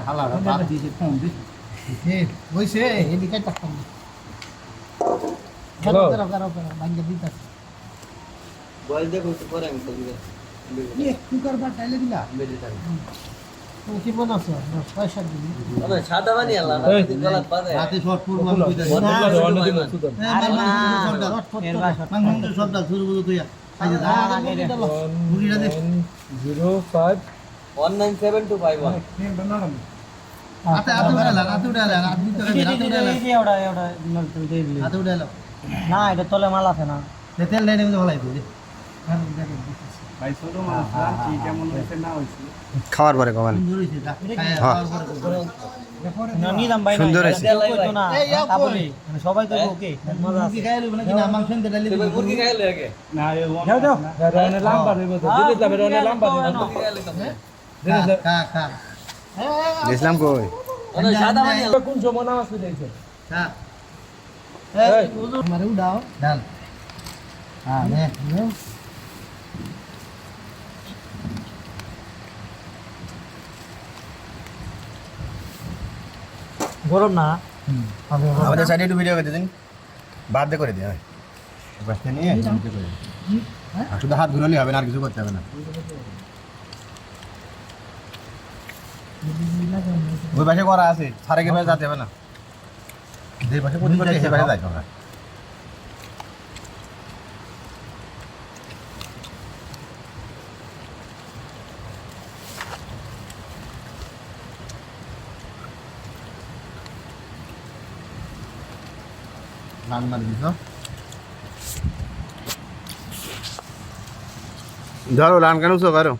হালা বাদ দিয়েছে ফোন দিস বইছে এদিকে টাকা হ্যালো ভাঙ্গে দিতে বয়স দেখো একটু পরে আমি করবো কুকার বা টাইলে দিলা কি বানাছো পয়সা দিবি তবে সাদা বানি আল্লাহ না দিন গলাত বাজে রাতে শর্ট পূর্ব আমি কইতাছি অন্যদিন সুতরাং আরে না মাংস সবটা শুরু করতে তুই আইজা দা মুড়িটা দে 05 197251 আতে উড়ালা আদমি তো আতে উড়ালা না এটা তলে মাল আছে না তেল লাইনে মধ্যে ভালাই দিই ভাই ছোট মানুষ না কি কেমন হয়েছে না হয়েছে খাওয়ার পরে কমান সুন্দর হইছে দা না নিলাম ভাই সুন্দর হয়েছে। কইতো না আপনি মানে সবাই তো ওকে মজা আছে কি খাইলো না কিনা মাংস এনে ডালি তুমি মুরগি খাইলে আগে না দাও দাও রনে লাম্বা দেব তো দিলে যাবে রনে লাম্বা দেব মুরগি খাইলে কেমন খা খা ইসলাম কই ওটা সাদা বানি আল্লাহ কোন সময় নামাজ পড়েছে খা এই মারে উড়াও ডাল হ্যাঁ নে গরম না আমাদের সাইডে একটু ভিডিও করে দিন বাদ দিয়ে করে দিই আমি বাসতে নিয়ে নিচে করে আর শুধু হাত ঘুরালেই হবে না আর কিছু করতে হবে না ওই পাশে করা আছে সারে কে পাশে যেতে হবে না যে পাশে কোন পাশে সে পাশে যাইতে হবে লাল মারি দিছ ধরো লান কেন করো